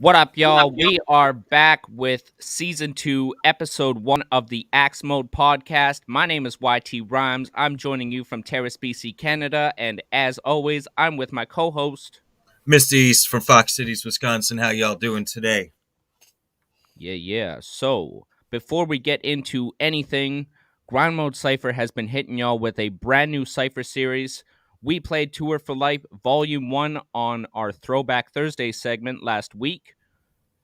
What up, y'all? We are back with season 2, episode 1 of the Axe Mode podcast. My name is YT RhYmZ. I'm joining you from Terrace, BC, Canada, and as always, I'm with my co-host, Mr. from Fox Cities, Wisconsin. How y'all doing today? Yeah. So, before we get into anything, Grind Mode Cypher has been hitting y'all with a brand new Cypher series. We played Tour for Life Volume 1 on our Throwback Thursday segment last week.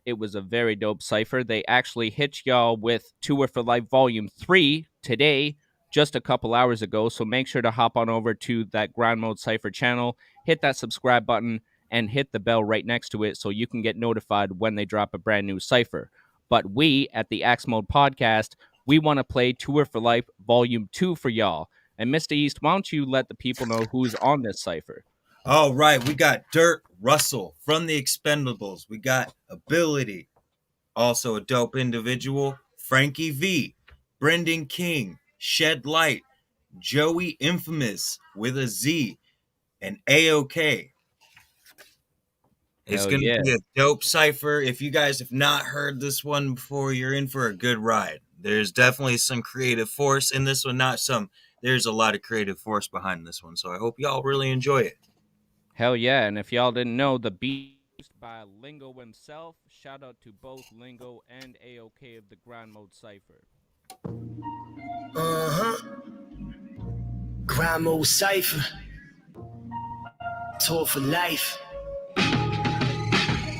It was a very dope Cypher. They actually hit y'all with Tour for Life Volume 3 today, just a couple hours ago. So make sure to hop on over to that Grind Mode Cypher channel, hit that subscribe button, and hit the bell right next to it so you can get notified when they drop a brand new Cypher. But we, at the Axe Mode Podcast, we want to play Tour for Life Volume 2 for y'all. And Mr. East, why don't you let the people know who's on this Cypher? All right, we got Dirt Russell from the Expendables. We got Ability, also a dope individual. Frankie V, Brendan King, Shed Light, Joey Infamous with a Z, and AOK. It's going to be a dope Cypher. If you guys have not heard this one before, you're in for a good ride. There's definitely some creative force in this one. There's a lot of creative force behind this one. So I hope y'all really enjoy it. Hell yeah, and if y'all didn't know, the beat by Lingo himself. Shout out to both Lingo and AOK of the Grind Mode Cypher. Grind Mode Cypher. Tour for Life.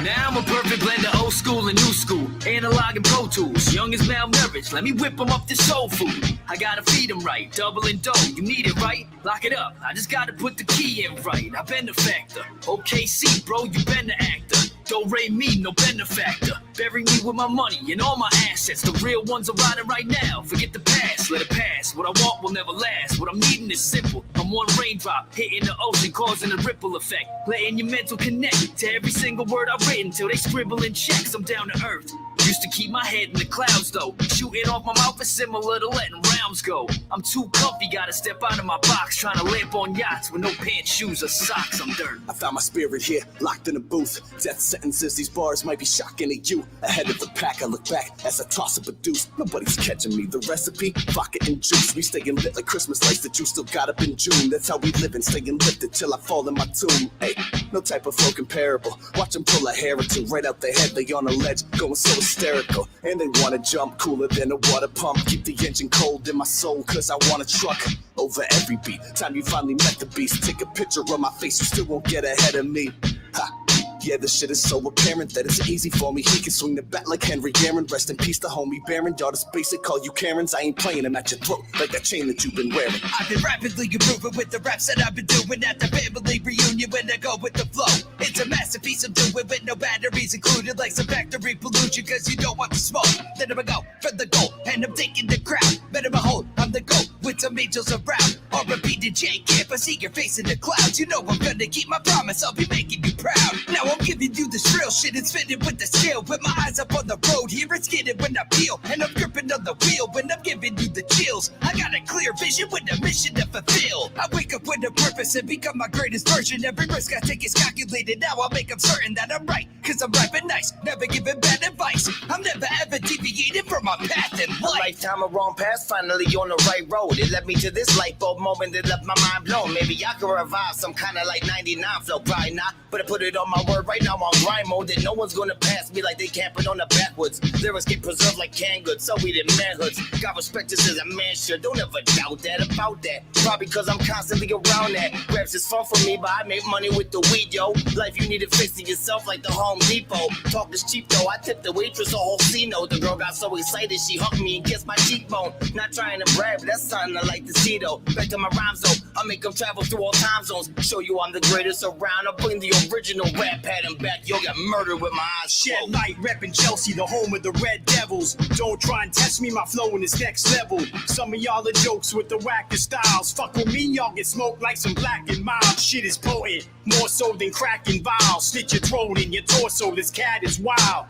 Now I'm a perfect blend of old school and new school, analog and Pro Tools. Young as malnourished, let me whip them up this soul food. I gotta feed them right, doubling dough, you need it right? Lock it up, I just gotta put the key in right. I've been the factor, OKC bro, you been the actor. Don't rate me, no benefactor. Bury me with my money and all my assets. The real ones are riding right now. Forget the past, let it pass. What I want will never last. What I'm needing is simple. I'm one raindrop hitting the ocean, causing a ripple effect. Letting your mental connect to every single word I've written till they scribble in checks. I'm down to earth. Used to keep my head in the clouds though. Shooting off my mouth is similar to letting rounds go. I'm too comfy, gotta step out of my box. Trying to lamp on yachts with no pants, shoes, or socks. I'm dirt. I found my spirit here, locked in a booth. Death sentences, these bars might be shocking to you. Ahead of the pack, I look back as I toss up a deuce. Nobody's catching me. The recipe, vodka and juice. We staying lit like Christmas lights that you still got up in June. That's how we living, staying lifted till I fall in my tomb. Hey, no type of flow comparable. Watch them pull a hair or two right out their head. They on a ledge, going so hysterical. And they wanna jump cooler than a water pump. Keep the engine cold in my soul, cause I want a truck over every beat. Time you finally met the beast. Take a picture of my face, you still won't get ahead of me. Ha! Yeah, this shit is so apparent that it's easy for me. He can swing the bat like Henry Aaron. Rest in peace to homie Baron. Y'all just basic, call you Karens. I ain't playing them at your throat like that chain that you've been wearing. I've been rapidly improving with the raps that I've been doing at the family reunion when I go with the flow. It's a masterpiece I'm doing with no batteries included, like some factory pollution, cause you don't want the smoke. Then I go for the goal, and I'm taking the crowd. Better behold, I'm the GOAT with some angels around. R&B to J Camp, I see your face in the clouds. You know I'm gonna keep my promise, I'll be making you proud. Now I'm giving you this real shit, it's fitted with the skill. With my eyes up on the road, here it's getting when I peel. And I'm gripping on the wheel when I'm giving you the chills. I got a clear vision with a mission to fulfill. I wake up with a purpose and become my greatest version. Every risk I take is calculated, now I'll make them certain that I'm right. Cause I'm ripe and nice, never giving bad advice. I'm never ever deviated from my path in life. A lifetime of wrong path, finally on the right road. It led me to this light bulb moment that left my mind blown. Maybe I could revive some kind of like 99 flow, probably not. But I put it on my word right now on grind mode that no one's gonna pass me like they camping on the backwoods. Lyrics get preserved like canned goods, so we did manhoods. Got respect this as a man should, don't ever doubt that about that. Probably cause I'm constantly around that. Raps is fun for me, but I make money with the weed, yo. Life you need to fix it yourself like the Home Depot. Talk is cheap though, I tipped the waitress a whole C-note. The girl got so excited she hugged me and kissed my cheekbone. Not trying to brag, but that's something I like to see though. Back to my rhymes though, I make them travel through all time zones. Show you I'm the greatest around, I'll bring the original rap pattern back. Yo, got murdered with my eyes Shed closed. Light reppin' Chelsea, the home of the Red Devils. Don't try and test me, my flow in this next level. Some of y'all are jokes with the wackest styles. Fuck with me, y'all get smoked like some black and mild. Shit is potent, more so than crack and vials. Slit your throat and your torso, this cat is wild.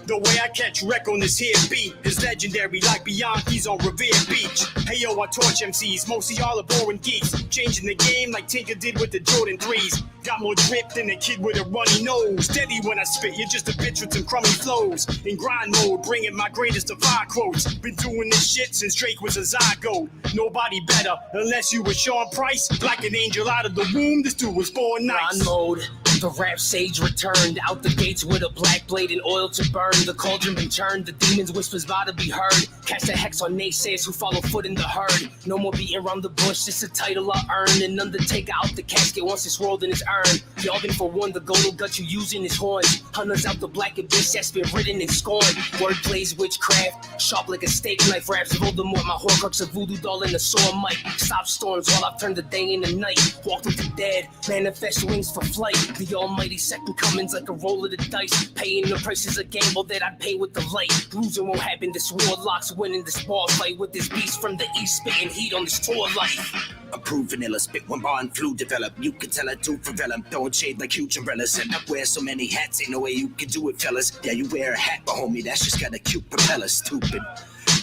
The way I catch wreck on this here beat is legendary, like Bianchi's on Revere Beach. Hey yo, I torch MCs, most of y'all are boring geeks. Changing the game like Tinker did with the Jordan 3s. Got more drip than a kid with a runny nose. Steady when I spit, you're just a bitch with some crummy flows. In grind mode, bringing my greatest of fire quotes. Been doing this shit since Drake was a zygote. Nobody better, unless you were Sean Price. Like an angel out of the womb, this dude was born nice. Grind mode. The rap sage returned out the gates with a black blade and oil to burn. The cauldron been turned, the demon's whispers about to be heard. Catch the hex on naysayers who follow foot in the herd. No more beating around the bush, it's a title I earned. An undertaker out the casket once it's rolled in his urn. Y'all been for one, the golden gut you using his horns. Hunters out the black abyss that's been written and scorned. Wordplay's witchcraft, sharp like a steak knife. Raps Voldemort, my horcrux a voodoo doll in a sore mic. Stop storms while I've turned the day into night. Walked with the dead, manifest wings for flight. The almighty second coming's like a roll of the dice. Paying the price is a gamble that I pay with the light. Losing won't happen, this warlock's winning this bar fight. With this beast from the east spitting heat on this tour life. Approved vanilla spit when bond flu develop. You can tell I do for vellum. Throwing shade like huge umbrellas. And I wear so many hats, ain't no way you can do it, fellas. Yeah, you wear a hat, but homie, that's just got a cute propeller, stupid.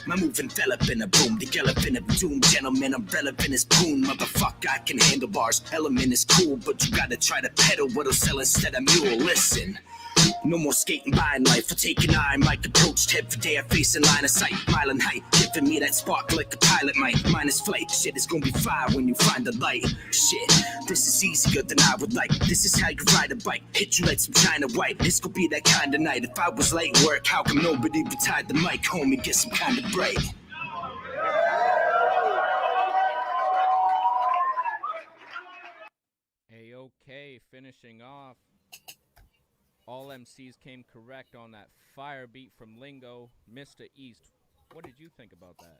My move envelop in a boom, the elephant of doom. Gentlemen, I'm relevant as boom. Motherfucker, I can handle bars. Element is cool, but you gotta try to pedal what'll sell instead of mule. Listen. No more skating by in life, I take an eye, Mike approached every day I face in line of sight, mile in height, giving me that spark like a pilot might, minus flight, shit is gonna be fire when you find the light, shit, this is easier than I would like, this is how you ride a bike, hit you like some China white, this could be that kind of night, if I was late work, how come nobody retired the mic, homie, get some kind of break. Okay, finishing off. All MCs came correct on that fire beat from Lingo, Mr. East. What did you think about that?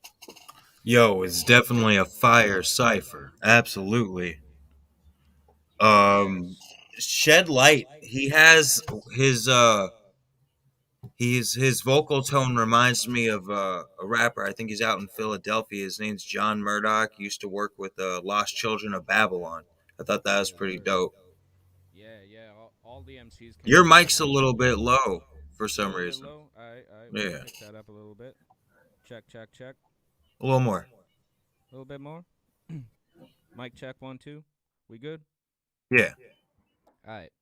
Yo, it's definitely a fire cipher. Absolutely. Shed Light. He has his vocal tone reminds me of a rapper. I think he's out in Philadelphia. His name's John Murdoch. He used to work with Lost Children of Babylon. I thought that was pretty dope. Yeah. All the MCs. Your mic's a little bit low for some reason. Low? All right. Yeah. Pick that up a little bit. Check. A little more. A little bit more. Mic check 1 2. We good? Yeah. All right.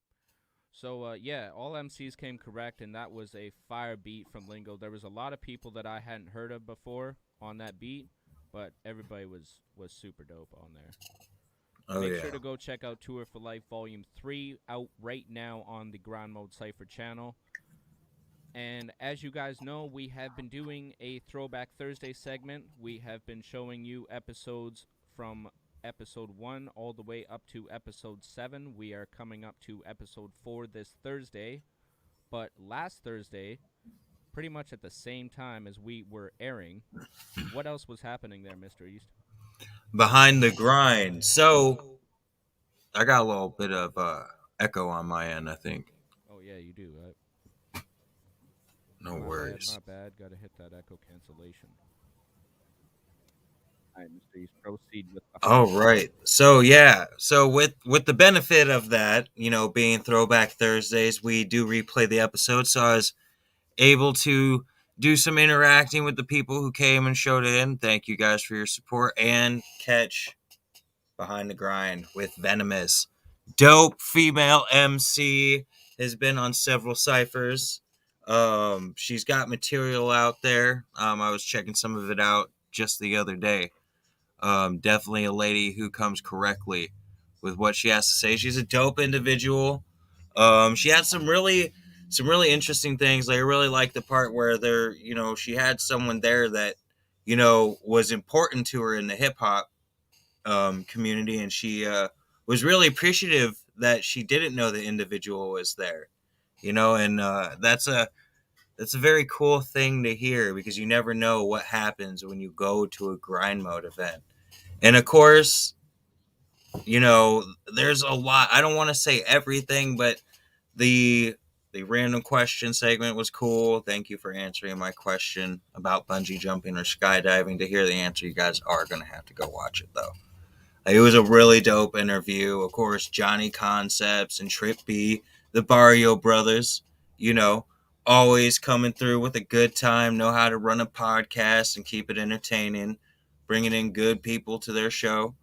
So all MCs came correct, and that was a fire beat from Lingo. There was a lot of people that I hadn't heard of before on that beat, but everybody was super dope on there. Make sure to go check out Tour for Life Volume 3, out right now on the Grind Mode Cypher channel. And as you guys know, we have been doing a Throwback Thursday segment. We have been showing you episodes from episode 1 all the way up to episode 7. We are coming up to episode 4 this Thursday. But last Thursday, pretty much at the same time as we were airing, what else was happening there, Mr. East? Behind the grind. So I got a little bit of echo on my end, I think. Oh yeah, you do. No worries. Not bad. Got to hit that echo cancellation. All right, Mr. East, proceed with. All right. So yeah. So with the benefit of that, being Throwback Thursdays, we do replay the episode. So I was able to do some interacting with the people who came and showed in. Thank you guys for your support, and catch Behind the Grind with Venomous. Dope female MC, has been on several ciphers. She's got material out there. I was checking some of it out just the other day. Definitely a lady who comes correctly with what she has to say. She's a dope individual. She had some really interesting things. I really like the part where she had someone there that, was important to her in the hip hop community, and she was really appreciative that she didn't know the individual was there, and that's a very cool thing to hear, because you never know what happens when you go to a grind mode event. And of course, there's a lot. I don't want to say everything, but the random question segment was cool. Thank you for answering my question about bungee jumping or skydiving. To hear the answer, you guys are going to have to go watch it, though. It was a really dope interview. Of course, Johnny Concepts and Trip B, the Barrio brothers, always coming through with a good time, know how to run a podcast and keep it entertaining, bringing in good people to their show.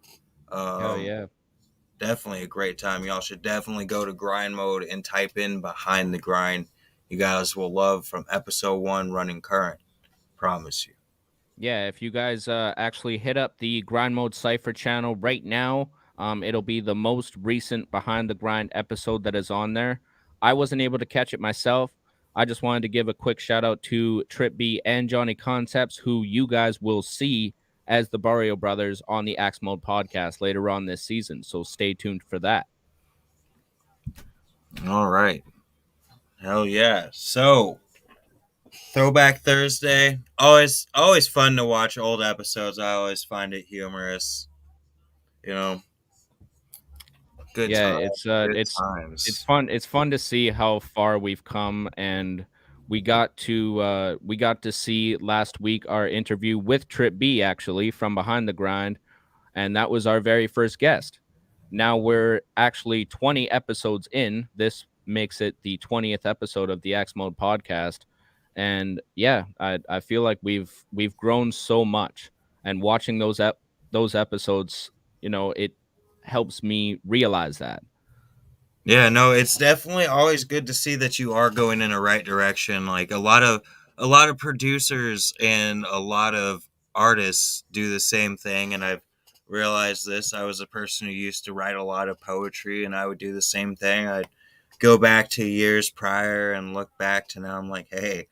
Hell Um, yeah. Definitely a great time. Y'all should definitely go to grind mode and type in Behind the Grind. You guys will love from episode 1 running current. Promise you. Yeah, if you guys actually hit up the Grind Mode Cypher channel right now, it'll be the most recent Behind the Grind episode that is on there. I wasn't able to catch it myself. I just wanted to give a quick shout out to Trip B and Johnny Concepts, who you guys will see as the Barrio Brothers on the Axe Mode podcast later on this season. So stay tuned for that. All right. Hell yeah. So, Throwback Thursday. Always fun to watch old episodes. I always find it humorous. You know, good Yeah, time. Good it's times. fun. It's fun to see how far we've come, and we got to see last week our interview with Trip B actually from Behind the Grind, and that was our very first guest. Now we're actually 20 episodes in. This makes it the 20th episode of the Axe Mode podcast, and yeah, I feel like we've grown so much, and watching those episodes, it helps me realize that. Yeah, no, it's definitely always good to see that you are going in a right direction. Like a lot of producers and a lot of artists do the same thing, and I've realized this. I was a person who used to write a lot of poetry, and I would do the same thing. I'd go back to years prior and look back to now. I'm like, hey,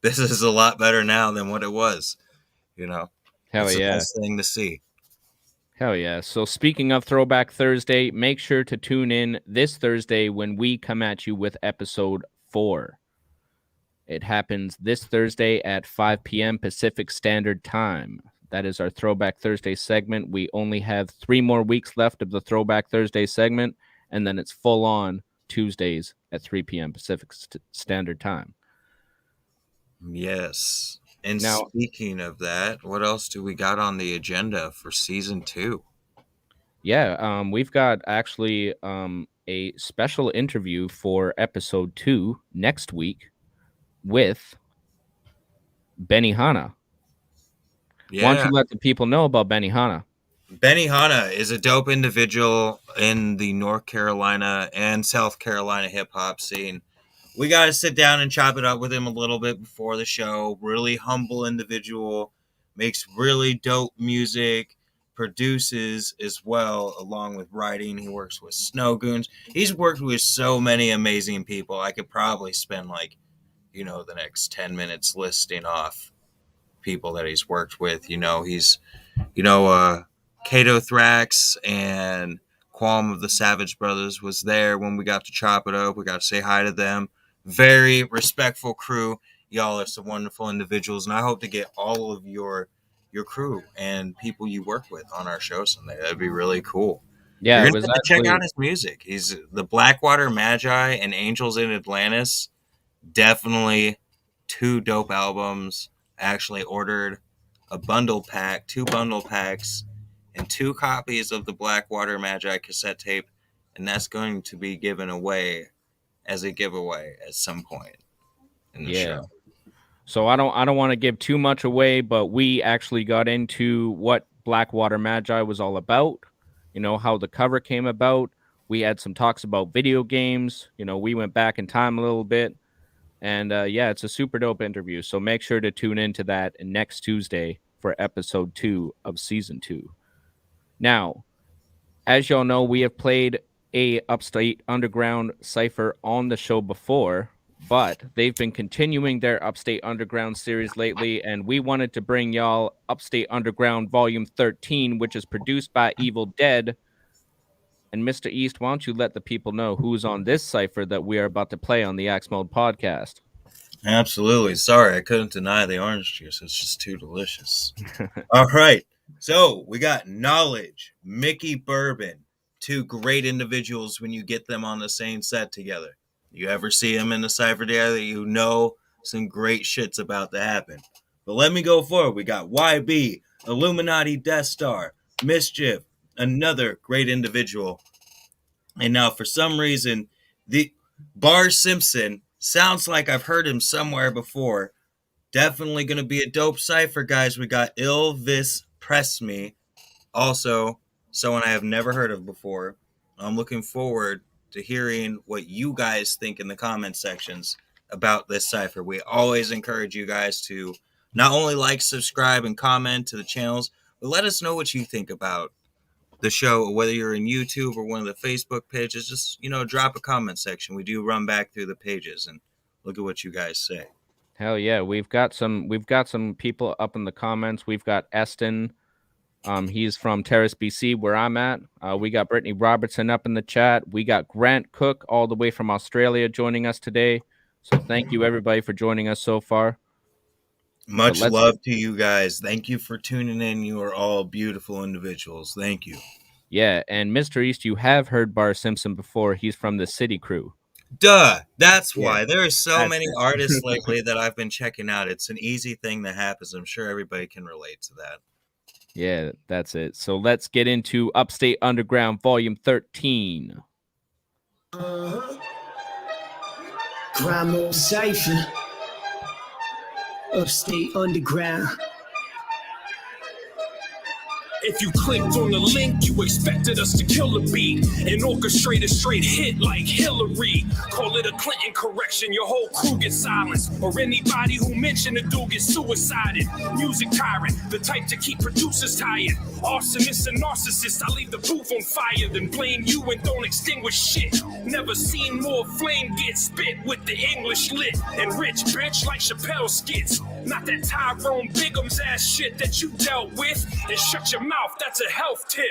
this is a lot better now than what it was. You know, Hell it's the yeah. best thing to see. Hell yeah. So speaking of Throwback Thursday, make sure to tune in this Thursday when we come at you with episode 4. It happens this Thursday at 5 p.m. Pacific Standard Time. That is our Throwback Thursday segment. We only have 3 more weeks left of the Throwback Thursday segment, and then it's full on Tuesdays at 3 p.m. Pacific Standard Time. Yes. And Now, speaking of that, what else do we got on the agenda for season 2? yeah, we've got actually a special interview for episode 2 next week with Benihana. Why don't Yeah. you let the people know about Benihana? Benihana is a dope individual in the North Carolina and South Carolina hip hop scene. We got to sit down and chop it up with him a little bit before the show. Really humble individual, makes really dope music, produces as well, along with writing. He works with Snow Goons. He's worked with so many amazing people. I could probably spend the next 10 minutes listing off people that he's worked with. He's you know, Kato Thrax and Qualm of the Savage Brothers was there when we got to chop it up. We got to say hi to them. Very respectful crew. Y'all are some wonderful individuals, and I hope to get all of your crew and people you work with on our show someday. That'd be really cool. Yeah, You're it gonna was have to check actually out his music. He's the Blackwater Magi and Angels in Atlantis. Definitely 2 dope albums. I actually ordered a bundle pack, 2 bundle packs, and 2 copies of the Blackwater Magi cassette tape, and that's going to be given away as a giveaway at some point in the yeah. show. So I don't want to give too much away, but we actually got into what Blackwater Magi was all about. How the cover came about. We had some talks about video games. We went back in time a little bit. And yeah, it's a super dope interview. So make sure to tune into that next Tuesday for episode 2 of season 2. Now, as y'all know, we have played a Upstate Underground Cypher on the show before, but they've been continuing their Upstate Underground series lately, and we wanted to bring y'all Upstate Underground Volume 13, which is produced by Evil Dead. And Mr. East, why don't you let the people know who's on this Cypher that we are about to play on the Axe Mode podcast? Absolutely. Sorry, I couldn't deny the orange juice. It's just too delicious. All right. So we got Knowledge, Mickey Bourbon, 2 great individuals when you get them on the same set together. You ever see them in the Cypher together, some great shit's about to happen. But let me go forward. We got YB, Illuminati Death Star, Mischief, another great individual. And now for some reason, the Bar Simpson Sounds like I've heard him somewhere before. Definitely going to be a dope cipher, guys. We got Ilvis Press Me. Also, someone I have never heard of before. I'm looking forward to hearing what you guys think in the comment sections about this cipher. We always encourage you guys to not only like, subscribe, and comment to the channels, but let us know what you think about the show, whether you're in YouTube or one of the Facebook pages. Just, drop a comment section. We do run back through the pages and look at what you guys say. Hell yeah, we've got some people up in the comments. We've got Eston. He's from Terrace, BC, where I'm at. We got Brittany Robertson up in the chat. We got Grant Cook all the way from Australia joining us today. So thank you everybody for joining us so far. Much love to you guys. Thank you for tuning in. You are all beautiful individuals. Thank you. Yeah, and Mr. East, you have heard Bar Simpson before. He's from the City Crew. Duh. That's why. There are so many artists lately that I've been checking out. It's an easy thing that happens. I'm sure everybody can relate to that. Yeah, that's it. So let's get into Upstate Underground Volume 13. YT Cypher. Upstate Underground. If you clicked on the link, you expected us to kill a beat and orchestrate a straight hit like Hillary. Call it a Clinton correction, your whole crew gets silenced. Or anybody who mentioned the dude gets suicided. Music tyrant, the type to keep producers tired. Arsonist and narcissist, I leave the booth on fire, then blame you and don't extinguish shit. Never seen more flame get spit with the English lit. And rich bitch like Chappelle skits. Not that Tyrone Bigum's ass shit that you dealt with. And shut your mouth, that's a health tip.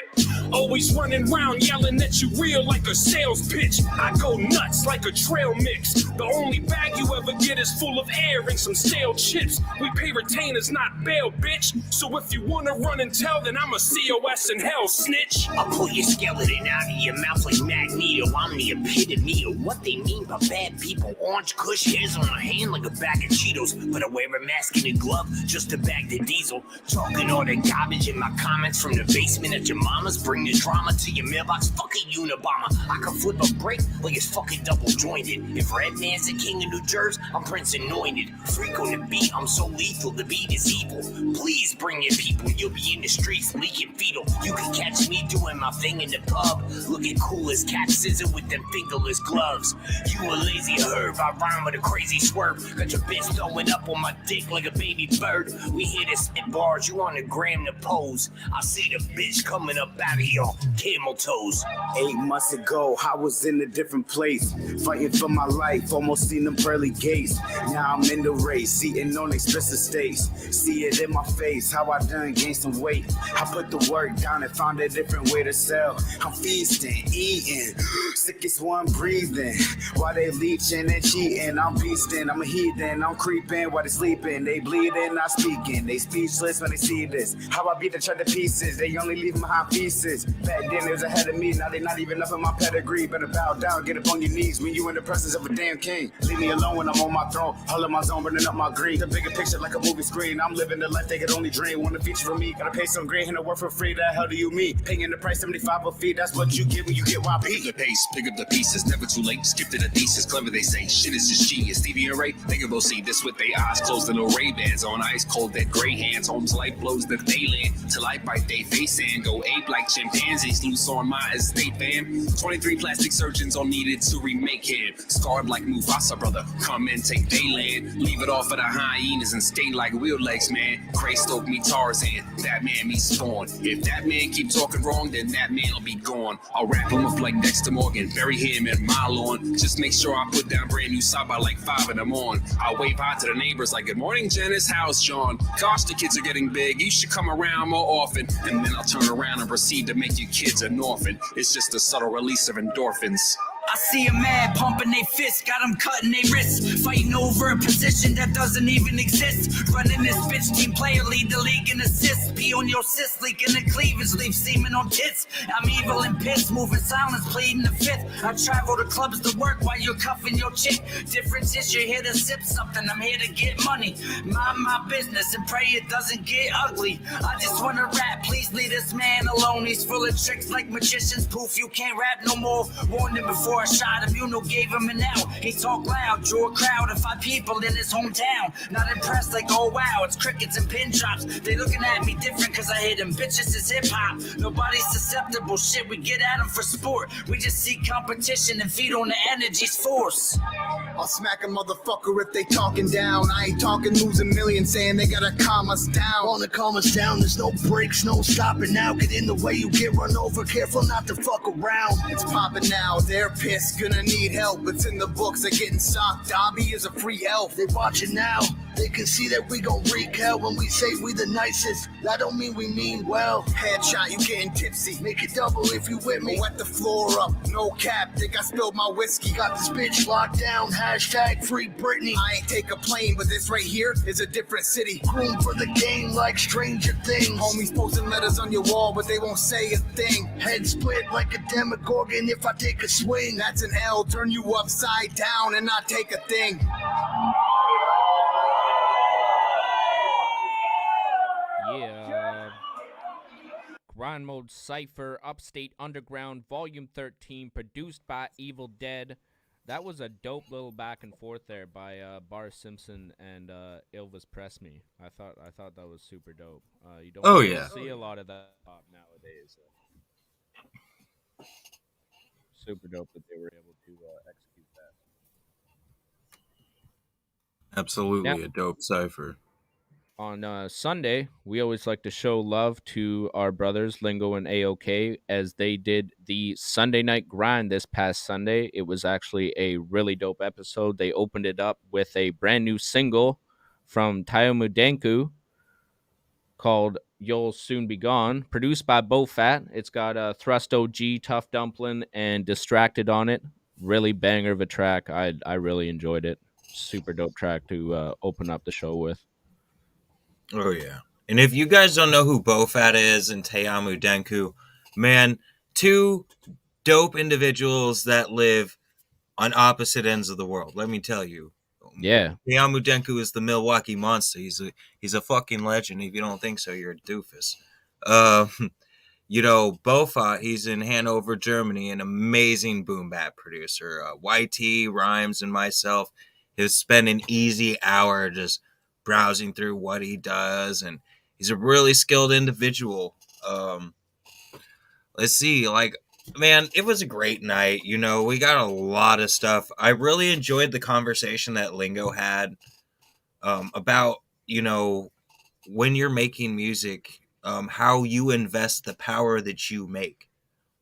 Always running around yelling at you real like a sales pitch. I go nuts like a trail mix. The only bag you ever get is full of air and some stale chips. We pay retainers, not bail, bitch. So if you wanna run and tell, then I'm a COS in hell, snitch. I'll pull your skeleton out of your mouth like Magneto. I'm the epitome of what they mean by bad people. Orange Kush hairs on a hand like a bag of Cheetos. But I wear a mask and a glove just to bag the diesel. Talking all the garbage in my comments from the basement at your mama's. Bring the drama to your mailbox, fucking Unabomber. I can flip a break like it's fucking double jointed. If Redman's the king of New Jersey, I'm Prince Anointed. Freak on the beat, I'm so lethal, the beat is evil. Please bring your people, you'll be in the streets leaking fetal. You can catch me doing my thing in the pub, looking cool as Cat Scissor with them fingerless gloves. You a lazy herb, I rhyme with a crazy swerve. Got your bitch throwing up on my dick like a baby bird. We here to spit bars, you on the gram to pose. I see the bitch coming up out of your camel toes. 8 months ago, I was in a different place, fighting for my life, almost seen them pearly gates. Now I'm in the race, sitting on expensive states. See it in my face, how I done gained some weight. I put the work down and found a different way to sell. I'm feasting, eating, sickest one breathing. While they leeching and cheating, I'm beasting, I'm a heathen, I'm creeping while they sleeping. They bleeding, not speaking, they speechless when they see this. How I beat the church to pieces, they only leave behind pieces. Back then they was ahead of me, now they not even up in my pedigree. Better bow down, get up on your knees when you in the presence of a damn king. Leave me alone when I'm on my throne, all in my zone, burning up my green. The bigger picture like a movie screen, I'm living the life they could only dream. Want a feature from me, gotta pay some green and the work for free. The hell do you mean? Paying the price 75 a fee, that's what you get when you get YP. Pick up the pace, pick up the pieces, never too late. Skip to the thesis, clever they say. Shit is just genius, Stevie and Ray. They can both see this with their eyes closed and no Ray-Bans on ice cold. That gray hands, home's life blows that they land. Till I bite they face and go ape like chimpanzees loose on my estate, fam. 23 plastic surgeons all needed to remake him. Scarred like Mufasa, brother. Come and take they land. Leave it off for the hyenas and stay like wheel legs, man. Cray stoke me Tarzan, that man me Spawn. If that man keep talking wrong, then that man'll be gone. I'll wrap him up like Dexter Morgan, bury him in my lawn. Just make sure I put down brand new side by like 5 in the morning. I'll wave hi to the neighbors like, good morning, Janice, how's John? Gosh, the kids are getting big, you should come around more often. And then I'll turn around and proceed to make your kids an orphan. It's just a subtle release of endorphins. I see a man pumping they fists, got them cutting they wrists, fighting over a position that doesn't even exist. Running this bitch, team player, lead the league in assists. Pee on your cyst, leaking the cleavage, leave semen on tits. I'm evil and pissed, moving silence, pleading the fifth. I travel to clubs to work while you're cuffing your chick. Difference is you're here to sip something, I'm here to get money. Mind my business and pray it doesn't get ugly. I just wanna rap, please leave this man alone. He's full of tricks like magicians, poof, you can't rap no more. Warned him before before I shot him, you know, gave him an out. He talked loud, drew a crowd of 5 people in his hometown. Not impressed, like, oh wow, it's crickets and pin drops. They looking at me different cause I hit them. Bitches is hip hop. Nobody's susceptible. Shit, we get at them for sport. We just see competition and feed on the energy's force. I'll smack a motherfucker if they talking down. I ain't talking losing millions, saying they gotta calm us down. Wanna calm us down, there's no breaks, no stopping now. Get in the way, you get run over, careful not to fuck around. It's popping now, they're pissed, gonna need help. It's in the books, they're getting socked. Dobby is a free elf. They watching now, they can see that we gon' wreak hell when we say we the nicest. That don't mean we mean well. Headshot, you getting tipsy. Make it double if you with me. Wet the floor up, no cap, think I spilled my whiskey. Got this bitch locked down, hashtag free Britney. I ain't take a plane, but this right here is a different city. Room for the game like Stranger Things. Homies posting letters on your wall, but they won't say a thing. Head split like a Demogorgon if I take a swing. That's an L, turn you upside down and not take a thing. Yeah. Grind Mode Cypher, Upstate Underground, Volume 13, produced by Evil Dead. That was a dope little back and forth there by Bar Simpson and Ilvis Presme. I thought that was super dope. You don't really see a lot of that pop nowadays. Super dope that they were able to execute that. Absolutely a dope cipher. On Sunday, we always like to show love to our brothers Lingo and AOK as they did the Sunday night grind this past Sunday. It was actually a really dope episode. They opened it up with a brand new single from Tayomu Denku called You'll Soon Be Gone, produced by Bo Fat. It's got Thrust OG, Tough Dumpling, and Distracted on it. Really banger of a track. I really enjoyed it. Super dope track to open up the show with. Oh, yeah. And if you guys don't know who Bofat is and Tayamu Denku, man, 2 dope individuals that live on opposite ends of the world. Let me tell you. Yeah. Tayamu Denku is the Milwaukee Monster. He's a fucking legend. If you don't think so, you're a doofus. You know, Bofat, he's in Hanover, Germany, an amazing boom bap producer. YT RhYmZ and myself have spent an easy hour just browsing through what he does, and he's a really skilled individual. Let's see, like, man, it was a great night. You know, we got a lot of stuff. I really enjoyed the conversation that Lingo had about, you know, when you're making music, how you invest the power that you make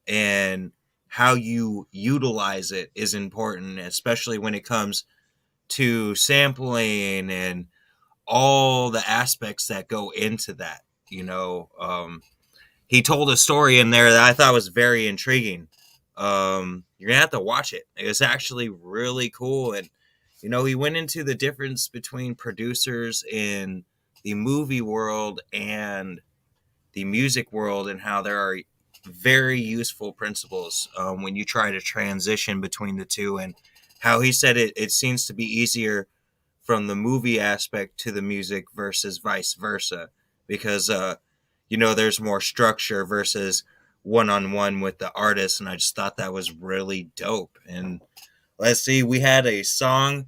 and how you utilize it is important, especially when it comes to sampling and all the aspects that go into that. You know, he told a story in there that I thought was very intriguing. You're gonna have to watch it. It's actually really cool. And you know, he went into the difference between producers in the movie world and the music world and how there are very useful principles when you try to transition between the two, and how he said it seems to be easier from the movie aspect to the music versus vice versa, because you know, there's more structure versus one-on-one with the artist. And I just thought that was really dope. And let's see, we had a song,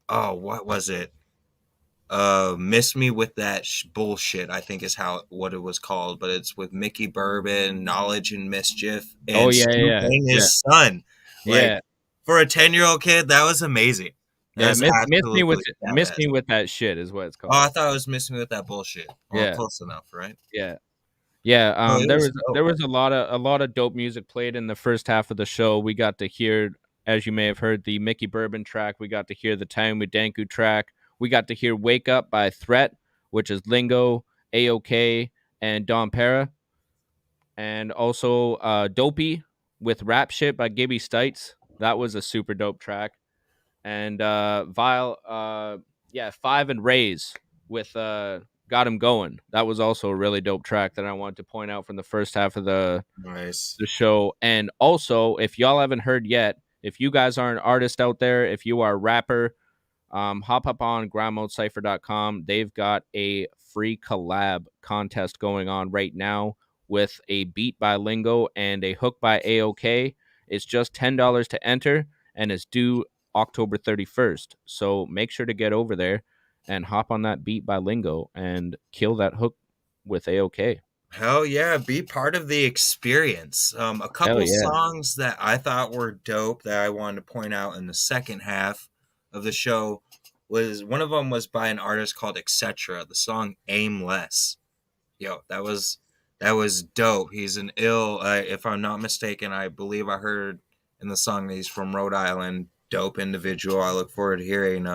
what was it, Miss Me With That Bullshit, I think is what it was called, but it's with Mickey Bourbon, Knowledge and Mischief, and his son. Like, for a 10-year-old kid, that was amazing. Yeah, miss me with that shit is what it's called. Oh, I thought it was Miss Me With That Bullshit. Well, close enough, right? Yeah. There was a lot of dope music played in the first half of the show. We got to hear, as you may have heard, the Mickey Bourbon track. We got to hear the Tayomu Denku track. We got to hear Wake Up by Threat, which is Lingo, AOK, and Don Para. And also Dopey with Rap Shit by Gibby Stites. That was a super dope track. And Vile, 5 and Rays with Got Him Going. That was also a really dope track that I wanted to point out from the first half of the show. And also, if y'all haven't heard yet, if you guys are an artist out there, if you are a rapper, hop up on grindmodecypher.com. They've got a free collab contest going on right now with a beat by Lingo and a hook by AOK. It's just $10 to enter, and it's due October 31st. So make sure to get over there and hop on that beat by Lingo and kill that hook with AOK. Hell yeah, be part of the experience. A Hell couple yeah. songs that I thought were dope that I wanted to point out in the second half of the show was one of them was by an artist called Etc. The song Aimless. Yo, that was dope. He's an if I'm not mistaken, I believe I heard in the song that he's from Rhode Island. Dope individual. I look forward to hearing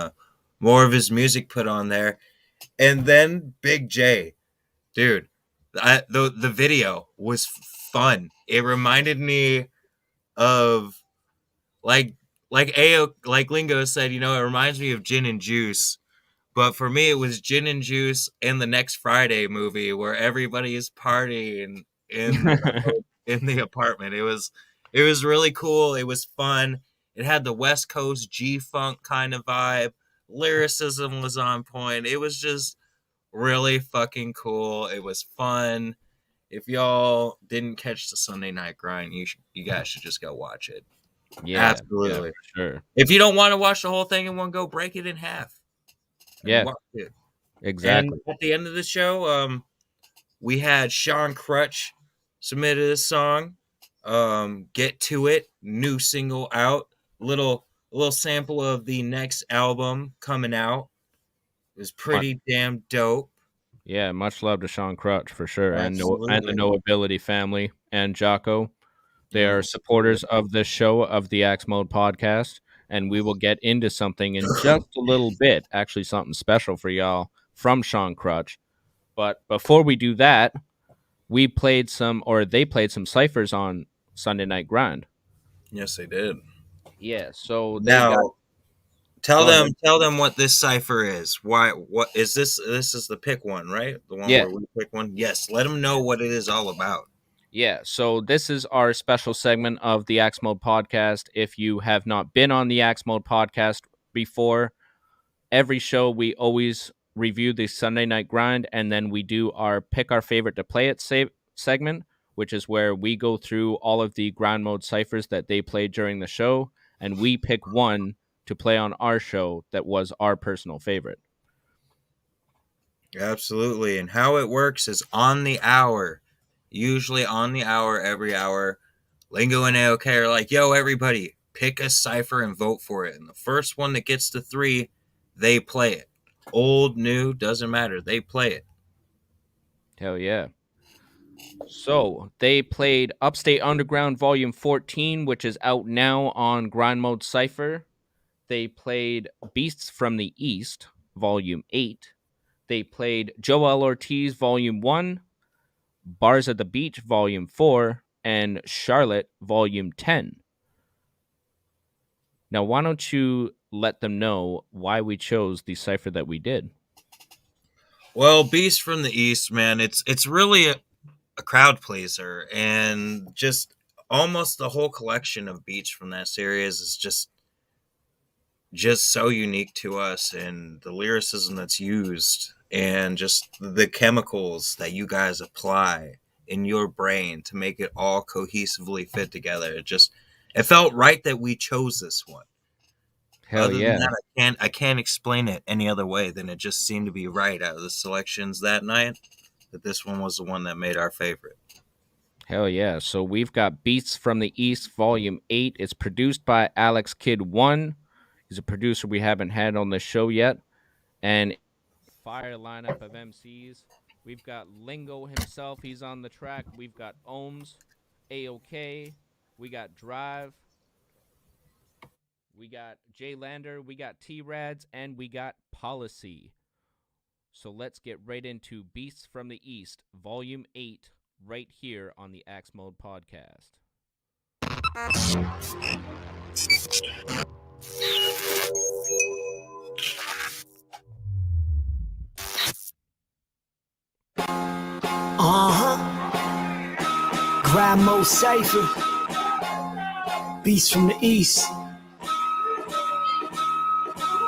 more of his music put on there. And then Big J, dude, the video was fun. It reminded me of like like Lingo said, it reminds me of Gin and Juice. But for me, it was Gin and Juice and the Next Friday movie where everybody is partying in the apartment. It was really cool. It was fun. It had the West Coast G-Funk kind of vibe. Lyricism was on point. It was just really fucking cool. It was fun. If y'all didn't catch the Sunday Night Grind, you guys should just go watch it. Yeah, absolutely, for sure. If you don't want to watch the whole thing in one go, break it in half. Yeah, watch it. Exactly. And at the end of the show, we had Sean Crutch submitted a song. Get to It, new single out. Little sample of the next album coming out. It was pretty damn dope. Yeah, much love to Sean Crutch for sure, and Absolutely. the No Ability family and Jocko. They are supporters of this show of the Axe Mode podcast, and we will get into something in just a little bit. Actually, something special for y'all from Sean Crutch. But before we do that, they played some ciphers on Sunday Night Grind. Yes, they did. Yeah, so tell them what this cipher is. Why? What is this? This is the pick one, right? The one where we pick one. Yes, let them know what it is all about. Yeah, so this is our special segment of the Axe Mode podcast. If you have not been on the Axe Mode podcast before, every show we always review the Sunday Night Grind, and then we do our pick our favorite to play it segment, which is where we go through all of the grind mode ciphers that they played during the show, and we pick one to play on our show that was our personal favorite. Absolutely, and how it works is on the hour. Usually on the hour, every hour, Lingo and AOK are like, yo, everybody, pick a cipher and vote for it. And the first one that gets to 3, they play it. Old, new, doesn't matter. They play it. Hell yeah. So they played Upstate Underground Volume 14, which is out now on Grind Mode Cypher. They played Beasts from the East, Volume 8. They played Joel Ortiz, Volume 1. Bars at the Beach, Volume 4, and Charlotte, Volume 10. Now, why don't you let them know why we chose the cipher that we did? Well, Beast from the East, man, it's really a crowd pleaser, and just almost the whole collection of beats from that series is just so unique to us, and the lyricism that's used and just the chemicals that you guys apply in your brain to make it all cohesively fit together. It felt right that we chose this one. Hell Other yeah. than that, I can't explain it any other way than it just seemed to be right out of the selections that night, that this one was the one that made our favorite. Hell yeah. So we've got Beasts from the East, Volume 8. It's produced by Alex Kidd 1. He's a producer we haven't had on the show yet. And fire lineup of MCs. We've got Lingo himself. He's on the track. We've got Ohms, AOK. We got Drive. We got Jay Lander. We got T-Rads. And we got Policy. So let's get right into Beasts from the East, Volume 8, right here on the Axe Mode podcast. Grind Mode Cypher. Beast from the East.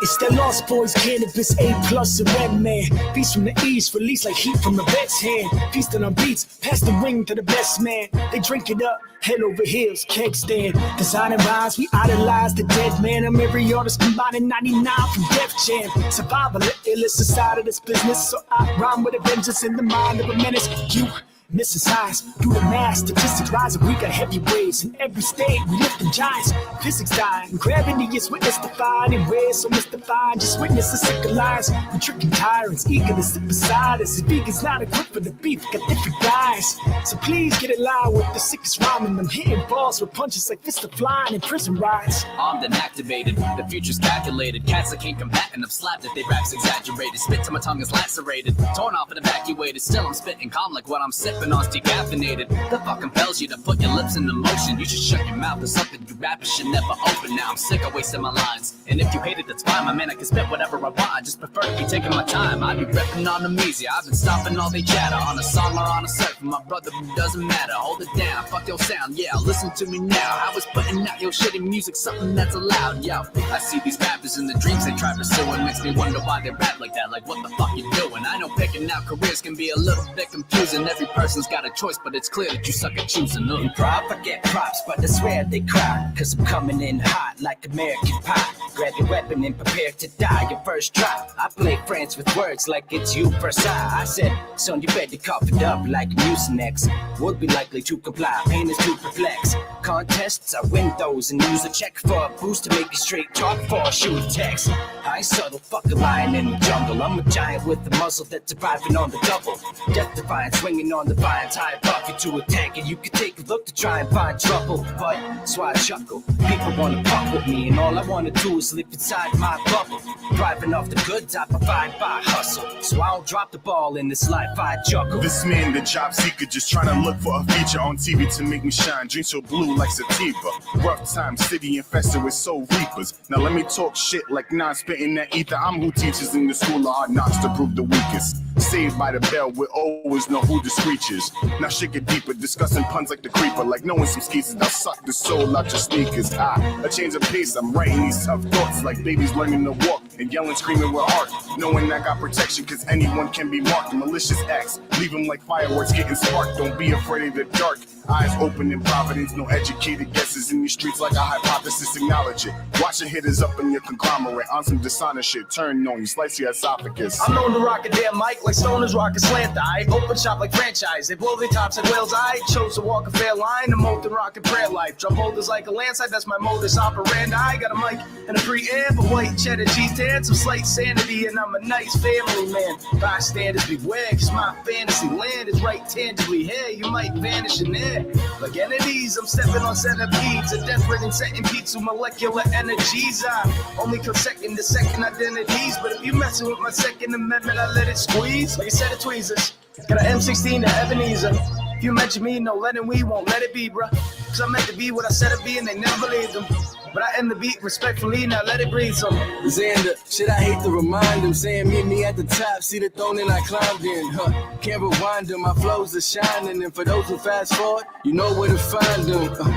It's that Lost Boys cannabis, A plus and Red Man. Beats from the East, released like heat from the vet's hand. Feasting on beats, pass the ring to the best man. They drink it up, head over heels, keg stand. Designing rhymes, we idolize the dead man. I'm every artist combining 99 from Def Jam. Survival, the illest side of this business. So I rhyme with a vengeance in the mind of a menace. You missing size, do the math, statistics rising, we got heavy waves. In every state, we lifting giants, physics dying. Gravity is witness defined, and we're so mystified. Just witness the sick lines, we tricking tyrants, eager to sit beside us. If vegans not equipped for the beef, got different guys. So please get in line with the sickest rhyming. I'm hitting balls with punches like fist of flying in prison rides. Armed and activated, the future's calculated. Cats that can't combat and have slapped it, they raps exaggerated. Spit till my tongue is lacerated, torn off and evacuated. Still I'm spitting calm like what I'm sipping on's decaffeinated. The fuck compels you to put your lips into motion. You should shut your mouth, there's something you rappers should never open. Now I'm sick of wasting my lines, and if you hate it, that's fine, my man, I can spit whatever I want. I just prefer to be taking my time. I be repping on them easy, I've been stopping all they chatter. On a song or on a set for my brother who doesn't matter. Hold it down, fuck your sound, yeah, listen to me now. I was putting out your shitty music, something that's allowed, yo. I see these rappers in the dreams they try pursuing. Makes me wonder why they rap like that, like what the fuck you doing? I know picking out careers can be a little bit confusing. Every person's got a choice, but it's clear that you suck at choosing. In prop, I get props, but I swear they cry. Cause I'm coming in hot like American pie. Grab your weapon and prepare to die your first try. I play friends with words like it's you first eye. I said, son, you better cough it up like Mucinex. Would be likely to comply, pain is too perplex. Contests, I win those and use a check for a boost to make it straight talk for a shoot text. I subtle, fuck a lion in the jungle. I'm a giant with a muscle that's arriving on the double. Death defying, swinging on the vines. High above you to attack, and you can take a look to try and find trouble. But so I chuckle. People wanna fuck with me, and all I wanna do is live inside my bubble. Thriving off the goods I provide by hustle. So I don't drop the ball in this life, I juggle. This man, the job seeker, just trying to look for a feature on TV to make me shine. Drink so blue like sativa. Rough time, city infested with soul reapers. Now let me talk shit like non-spitting that ether. I'm who teaches in the school of hard knocks to prove the weakest. Saved by the bell, we always know who the screeches. Now shit get deeper, discussing puns like the creeper. Like knowing some skeezers, now suck the soul out your sneakers. A change of pace, I'm writing these tough thoughts like babies learning to walk. And yelling, screaming with heart. Knowing I got protection, cause anyone can be marked. Malicious acts, leave them like fireworks getting sparked. Don't be afraid of the dark. Eyes open in providence, no educated guesses in these streets like a hypothesis, acknowledge it. Watch the hitters up in your conglomerate on some dishonest shit, turn on you, slice your esophagus. I'm known to rock a damn mic like stoners rock a slant. I open shop like franchise, they blow their tops at whales. I chose to walk a fair line, a molten rock and prayer life. Drum holders like a landslide, that's my modus operandi. I got a mic and a preamp, a white cheddar G10, some slight sanity, and I'm a nice family man. Bystanders beware, cause my fantasy land is right tangibly here. You might vanish in there. Like entities, I'm stepping on centipedes, a death ridden setting beats with molecular energies. I only come second to second identities, but if you messing with my Second Amendment, I let it squeeze. Like a set of tweezers, got an M16 to Ebenezer. If you mention me, no letting we won't let it be, bruh. Cause I meant to be what I said to be, and they never believed them. But I end the beat respectfully, now let it breathe some. Xander, shit, I hate to remind him, saying meet me at the top, see the throne and I climbed in, Can't rewind them, my flows are shining, and for those who fast forward, you know where to find them.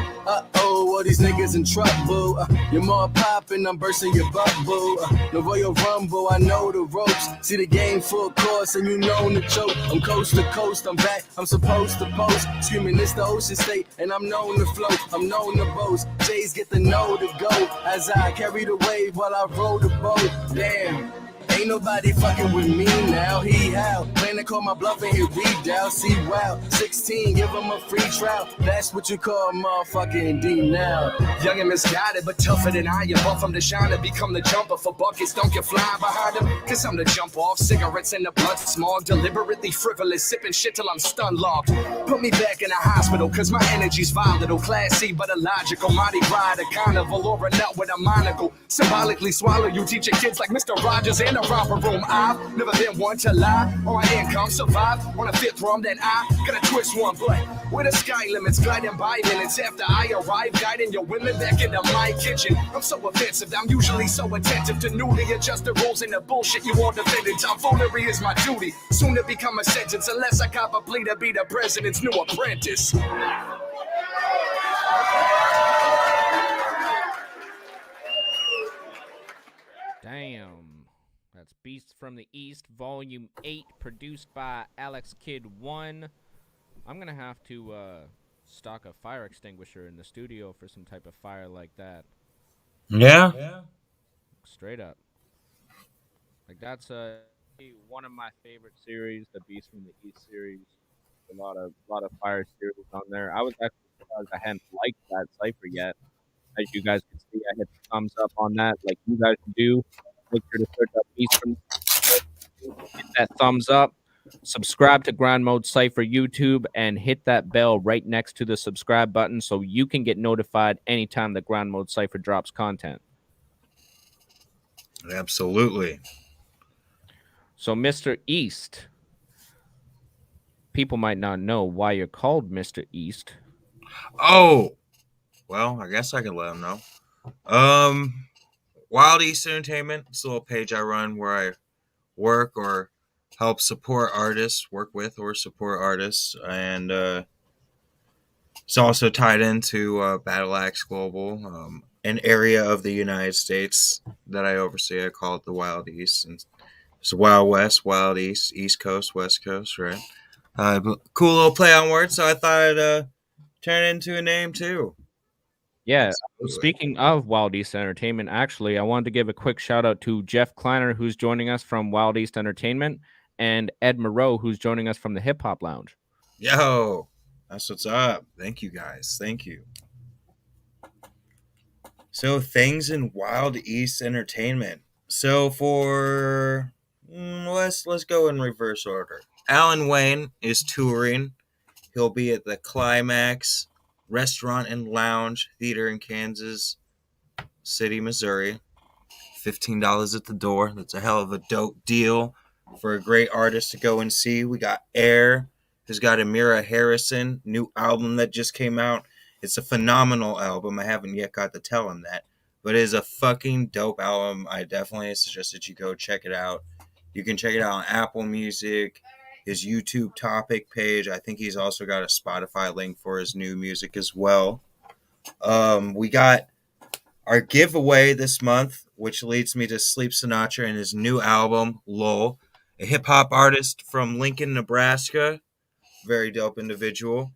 All these niggas in trouble. You're more poppin', I'm bursting your bubble. The Royal Rumble, I know the ropes. See the game full course, and you know the choke. I'm coast to coast, I'm back, I'm supposed to post. Screaming, it's the ocean state, and I'm known to float, I'm known to boast. Jays get the know to go, as I carry the wave while I roll the boat. Damn. Ain't nobody fucking with me now, he how? Plan to call my bluff and hit read out, see wow. 16, give him a free trial, that's what you call motherfucking D now. Young and misguided, but tougher than I am. Bump from the shiner, become the jumper for buckets. Don't get fly behind him, cause I'm the jump off. Cigarettes in the blood smog, deliberately frivolous, sipping shit till I'm stun locked. Put me back in the hospital, cause my energy's volatile. Classy but illogical, Mardi Gras, a carnival, or a nut with a monocle. Symbolically swallow you, teach your kids like Mr. Rogers in a romper room. I've never been one to lie, or I income survive on a fifth rum that I gotta twist one, but where the sky limits gliding by minutes after I arrive, guiding your women back into my kitchen. I'm so offensive, I'm usually so attentive to newly adjusted rules and the bullshit you all defended. Tomfoolery is my duty, soon to become a sentence, unless I cop a plea to be the president's new apprentice. Damn. Beast from the East, Volume 8, produced by Alex Kid 1. I'm going to have to stock a fire extinguisher in the studio for some type of fire like that. Yeah. Straight up. Like, that's one of my favorite series, the Beast from the East series. A lot of fire series on there. I was actually surprised I hadn't liked that Cypher yet. As you guys can see, I hit the thumbs up on that, like you guys can do. Make sure to search up Beast from hit that thumbs up. Subscribe to Grind Mode Cypher YouTube and hit that bell right next to the subscribe button so you can get notified anytime the Grind Mode Cypher drops content. Absolutely. So, Mr. East, people might not know why you're called Mr. East. Oh, well, I guess I can let them know. Wild East Entertainment, it's a little page I run where I work or help support artists, work with or support artists, and it's also tied into Battleaxe Global, an area of the United States that I oversee. I call it the Wild East, and it's Wild West, Wild East, East Coast, West Coast, right? Cool little play on words, so I thought I'd turn it into a name too. Yeah, Absolutely. speaking of Wild East Entertainment, actually, I wanted to give a quick shout out to Jeff Kleiner, who's joining us from Wild East Entertainment, and Ed Moreau, who's joining us from the Hip Hop Lounge. Yo, that's what's up. Thank you guys. Thank you. So things in Wild East Entertainment. So for let's go in reverse order. Alan Wayne is touring. He'll be at the Climax Restaurant and Lounge Theater in Kansas City, Missouri. $15 at the door. That's a hell of a dope deal for a great artist to go and see. We got Air, who's got Amira Harrison, new album that just came out. It's a phenomenal album. I haven't yet got to tell him that, but it is a fucking dope album. I definitely suggest that you go check it out. You can check it out on Apple Music, his YouTube topic page. I think he's also got a Spotify link for his new music as well. We got our giveaway this month, which leads me to Sleep Sinatra and his new album, Lowell, a hip-hop artist from Lincoln, Nebraska. Very dope individual.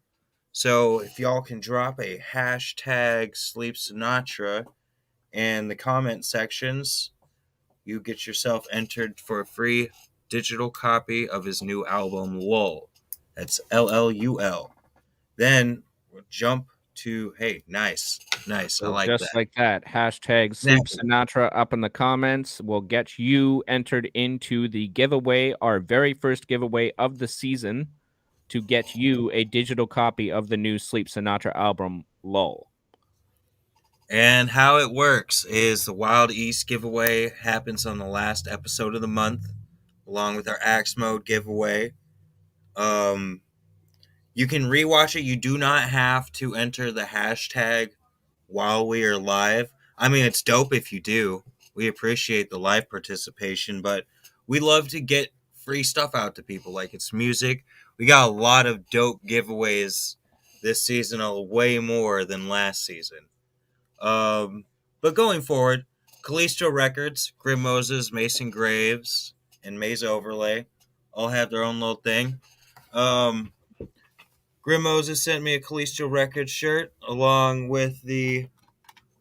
So if y'all can drop a hashtag Sleep Sinatra in the comment sections, you get yourself entered for a free digital copy of his new album, Lull. That's LLUL. Then we'll jump to, hey, nice. So I like just that. like that, hashtag Sleep Sinatra up in the comments will get you entered into the giveaway, our very first giveaway of the season, to get you a digital copy of the new Sleep Sinatra album, Lull. And how it works is the Wild East giveaway happens on the last episode of the month, along with our Axe Mode giveaway. You can rewatch it. You do not have to enter the hashtag while we are live. I mean, it's dope if you do. We appreciate the live participation, but we love to get free stuff out to people. Like, it's music. We got a lot of dope giveaways this season, way more than last season. But going forward, Callisto Records, Grim Moses, Mason Graves, and Maze Overlay all have their own little thing. Grim Moses sent me a Callisto Records shirt along with the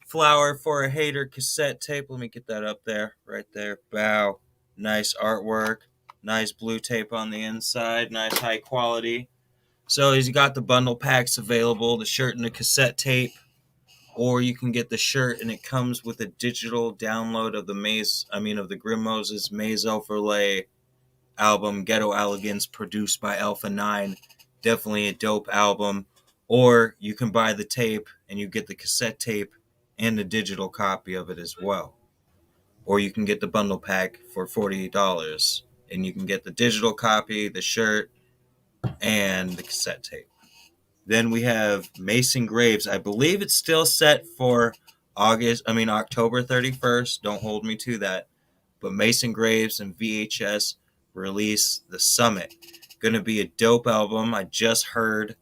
Flower for a Hater cassette tape. Let me get that up there, right there. Bow. Nice artwork. Nice blue tape on the inside. Nice high quality. So he's got the bundle packs available, the shirt and the cassette tape. Or you can get the shirt and it comes with a digital download of the Grim Moses Maze Overlay album, Ghetto Elegance, produced by Alpha 9. Definitely a dope album. Or you can buy the tape and you get the cassette tape and a digital copy of it as well. Or you can get the bundle pack for $48 and you can get the digital copy, the shirt, and the cassette tape. Then we have Mason Graves. I believe it's still set for October 31st. Don't hold me to that. But Mason Graves and VHS release The Summit. Gonna be a dope album. I just heard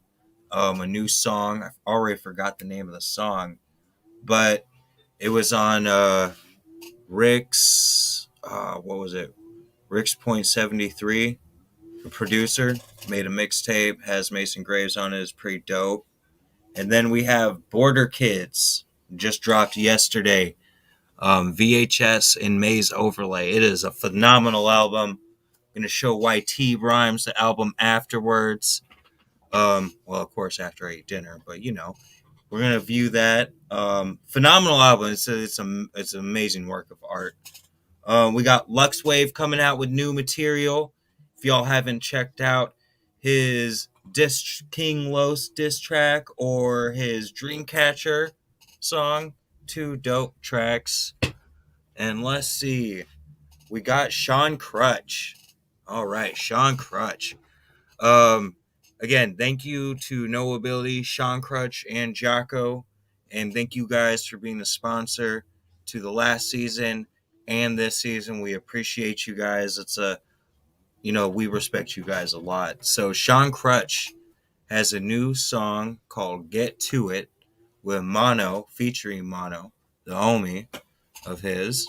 a new song. I already forgot the name of the song, but it was on Rick's. What was it? Rick's.73, the producer, made a mixtape, has Mason Graves on it, is pretty dope. And then we have Border Kids, just dropped yesterday. VHS and Maze Overlay. It is a phenomenal album. I'm going to show YT RhYmZ the album afterwards. Well, of course, after I eat dinner, but we're going to view that. Phenomenal album. It's an amazing work of art. We got Luxwave coming out with new material. If y'all haven't checked out his King Los diss track or his Dreamcatcher song, 2 dope tracks. And let's see, we got Sean Crutch. All right, Sean Crutch. Again, thank you to No Ability, Sean Crutch, and Jocko. And thank you guys for being a sponsor to the last season and this season. We appreciate you guys. We respect you guys a lot. So Sean Crutch has a new song called Get To It with Mono, featuring Mono, the homie of his.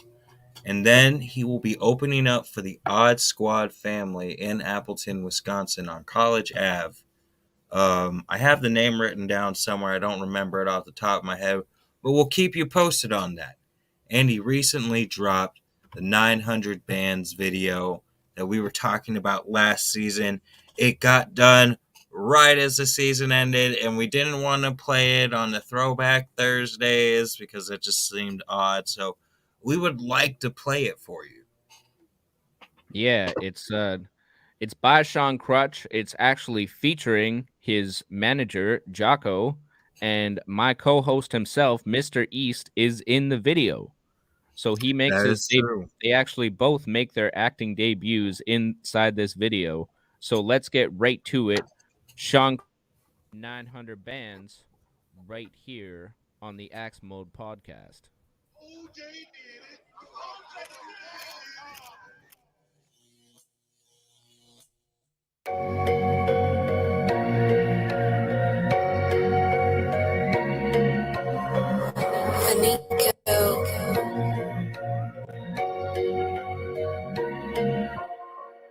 And then he will be opening up for the Odd Squad family in Appleton, Wisconsin on College Ave. I have the name written down somewhere. I don't remember it off the top of my head, but we'll keep you posted on that. And he recently dropped the 900 Bands video that we were talking about last season. It got done right as the season ended, and we didn't want to play it on the Throwback Thursdays because it just seemed odd. So we would like to play it for you. Yeah, it's by Sean Crutch. It's actually featuring his manager, Jocko, and my co-host himself, Mr. East, is in the video. So he makes they actually both make their acting debuts inside this video. So let's get right to it. Sean 900 Bands right here on the Axe Mode podcast.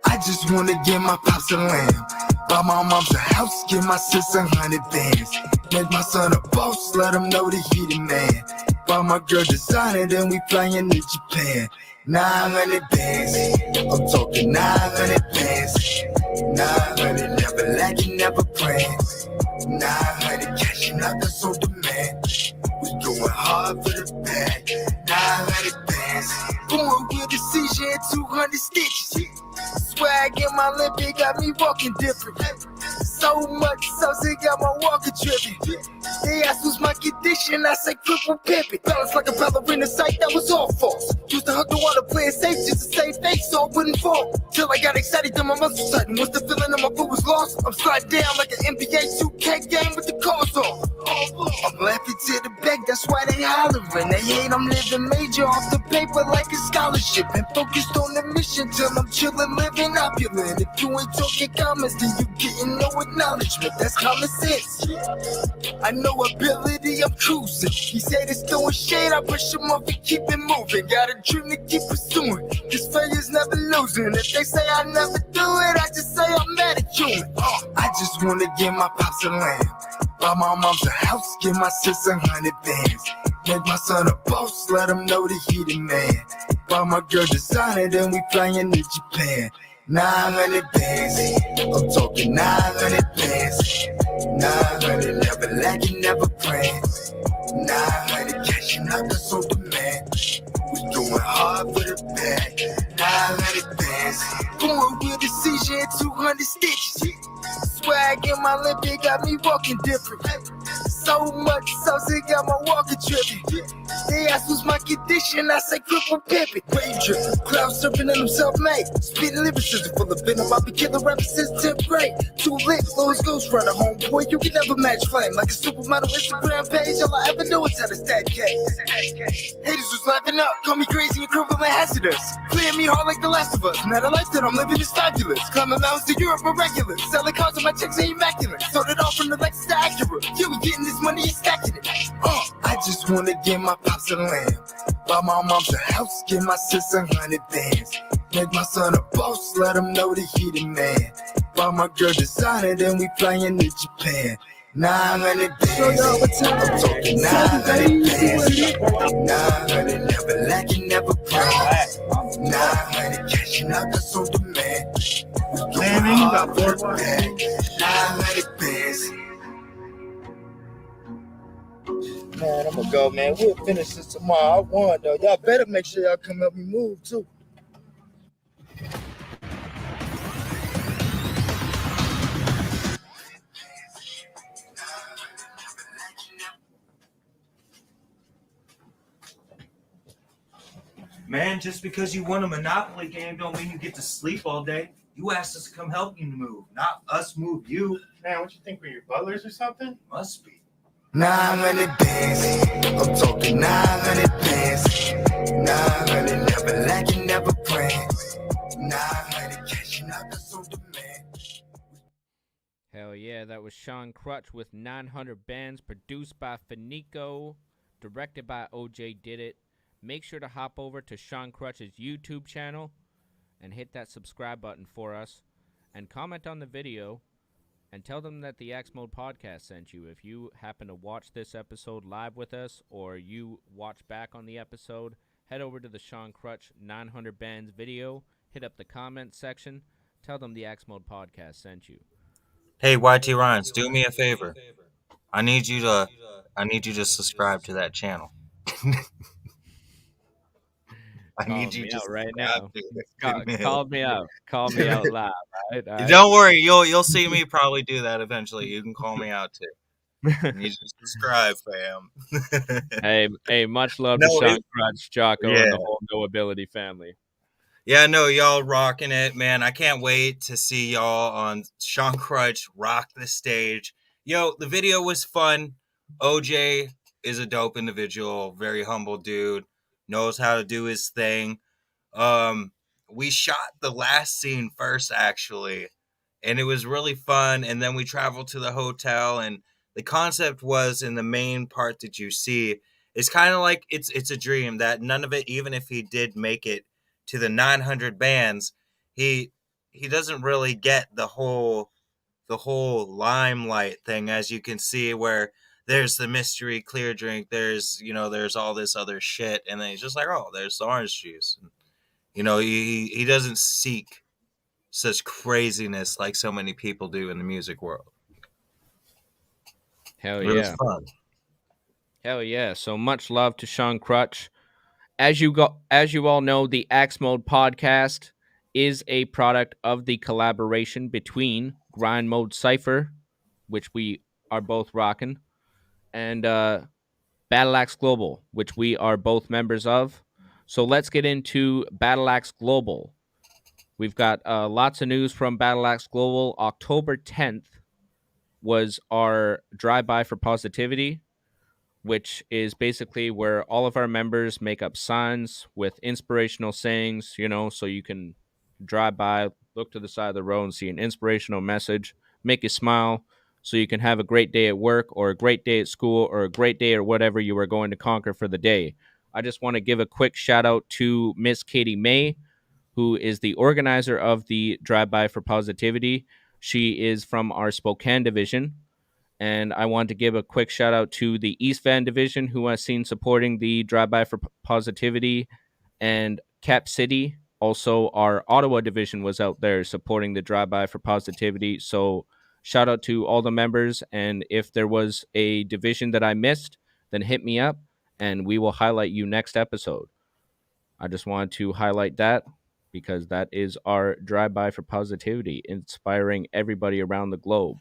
I just wanna get my pops a lamb, buy my mom's a house, give my sis 100 bands, make my son a boss, let him know that he the man. Buy my girl designer, then we flying to Japan. 900 bands, I'm talking 900 bands. 900 never lacking, never praying. 900 cashing out, that's on demand. We going hard for the bag. 900 bands, born with a seizure and 200 stitches. Swag in my Olympic got me walking different. So much sauce, it got my walking tripping. They asked what's my condition, I say cripple pimping. Balance like a ballerina sight, that was all false. Used to hug the water, playing safe just to save face so I wouldn't fall. Till I got excited, then my muscles tightened. Once the feeling of my foot was lost, I'm sliding down like an NBA 2K game with the cars off. I'm laughing to the back, that's why they hollering. They hate I'm living major off the paper like a scholarship. And focused on the mission till I'm chillin', living opulent. If you ain't talking comments, then you getting no acknowledgement. That's common sense. I know ability, I'm cruising. He said it's throwing shade, I push him off and keep it moving. Got a dream to keep pursuing, cause failure's never losing. If they say I never do it, I just say I'm mad at you. I just wanna give my pops a lamb, buy my mom's a house, give my sis 100 bands, make my son a boss, let him know that he the man. Buy my girl designer, then we flying to Japan. 900 bands, I'm talking 900 bands. 900 never lacking, never praying. 900 cashing out, that's on demand. We going hard for the bag. 900 bands, born with a seizure and 200 stitches. Swag in my Olympic got me walking different. So much sauce, it got my walking tripping. They asked what's my condition, I say cripple pimping. Wave dripping, cloud surfing and I'm self-made. Spitting lyricism full of venom, I've been killing rappers since 10th grade. Too lit, flow is Ghost Rider, homeboy, you can never match flame. Like a supermodel Instagram page, all I ever do is have a stat case. Haters was laughing up, call me crazy and equivalent hazardous. Clear me hard like the last of us, now the life that I'm living is fabulous. Climbing mountains to Europe are regular, selling cars and my checks are immaculate. Started off from the Lexus to Acura, you be getting this money and stacking it. I just wanna give my pops a lamb, buy my mom's a house, give my sis 100 bands, Make my son a boss, let him know that he the man. Buy my girl designer, then we flying to Japan. 900 bands, I'm talking 900 bands. 900, never lacking, never proud. 900, cashing out, that's on demand. Landing, you got 4 900 bands. Man, I'm gonna go, man. We'll finish this tomorrow. I won, though. Y'all better make sure y'all come help me move, too. Man, just because you won a Monopoly game don't mean you get to sleep all day. You asked us to come help you move, not us move you. Man, what you think, we're your butlers or something? Must be. 900 bands, I'm talking 900 bands. 900, never lacking, never praying. 900, cashing out, that's on demand. Hell yeah, that was Sean Crutch with 900 Bands, produced by Finico, directed by OJ Did It. Make sure to hop over to Sean Crutch's YouTube channel and hit that subscribe button for us, and comment on the video and tell them that the Axe Mode podcast sent you. If you happen to watch this episode live with us, or you watch back on the episode, head over to the Sean Crutch 900 Bands video, hit up the comment section, tell them the Axe Mode podcast sent you. Hey, YT RhYmZ, do me a favor. I need you to subscribe to that channel. I need you to out right subscribe now. to it. Call me out. Call me out loud. Right? Don't worry, you'll see me probably do that eventually. You can call me out too. You need to subscribe, fam. hey, much love to Sean Crutch, Jocko, and the whole No Ability family. Yeah, no, y'all rocking it, man. I can't wait to see y'all on Sean Crutch rock the stage. Yo, the video was fun. OJ is a dope individual, very humble dude, knows how to do his thing. We shot the last scene first, actually, and it was really fun. And then we traveled to the hotel, and the concept was, in the main part that you see, it's kind of like it's a dream that none of it, even if he did make it to the 900 bands, he doesn't really get the whole limelight thing, as you can see, where there's the mystery clear drink, there's all this other shit, and then he's just like, oh, there's the orange juice. He doesn't seek such craziness like so many people do in the music world. Hell It yeah. was fun. Hell yeah. So much love to Sean Crutch. As you all know, the Axe Mode podcast is a product of the collaboration between Grind Mode Cypher, which we are both rocking, and Battleaxe Global, which we are both members of. So let's get into Battleaxe Global. We've got lots of news from Battleaxe Global. October 10th was our drive-by for positivity, which is basically where all of our members make up signs with inspirational sayings, so you can drive by, look to the side of the road and see an inspirational message, make you smile, so you can have a great day at work or a great day at school or a great day or whatever you are going to conquer for the day. I just want to give a quick shout out to Miss Katie May, who is the organizer of the Drive-By for Positivity. She is from our Spokane division. And I want to give a quick shout out to the East Van division, who I've seen supporting the Drive-By for Positivity, and Cap City. Also, our Ottawa division was out there supporting the Drive-By for Positivity. So shout out to all the members. And if there was a division that I missed, then hit me up and we will highlight you next episode. I just wanted to highlight that because that is our Drive-By for Positivity, inspiring everybody around the globe.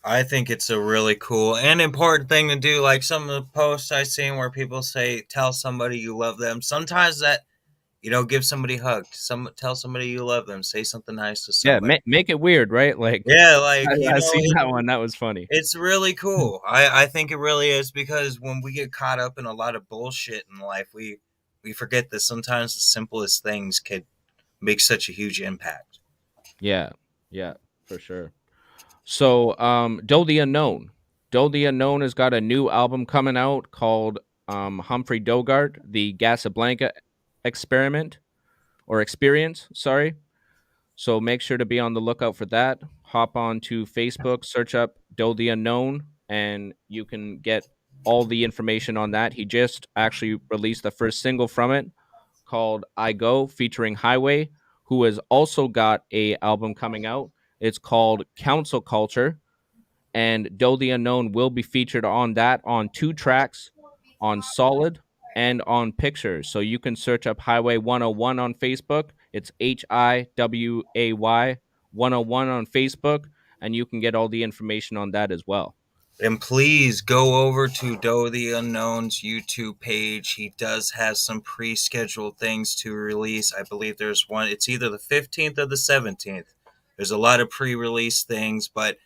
I think it's a really cool and important thing to do. Like some of the posts I've seen where people say, tell somebody you love them. Sometimes that, give somebody a hug. Tell somebody you love them. Say something nice to somebody. Yeah, make it weird, right? Like, yeah, I've seen that one. That was funny. It's really cool. I think it really is, because when we get caught up in a lot of bullshit in life, we forget that sometimes the simplest things could make such a huge impact. Yeah, for sure. So, Doe the Unknown. Doe the Unknown has got a new album coming out called Humphrey Dogart, the Casablanca Experiment, or experience, sorry. So make sure to be on the lookout for that. Hop on to Facebook, search up Doe the Unknown, and you can get all the information on that. He just actually released the first single from it called I Go, featuring Highway, who has also got a album coming out. It's called Council Culture, and Doe the Unknown will be featured on that on 2 tracks, on Solid and on Pictures. So you can search up Highway 101 on Facebook. It's HIWAY 101 on Facebook, and you can get all the information on that as well. And please go over to Doe the Unknown's YouTube page. He does have some pre-scheduled things to release. I believe there's one. It's either the 15th or the 17th. There's a lot of pre-release things, but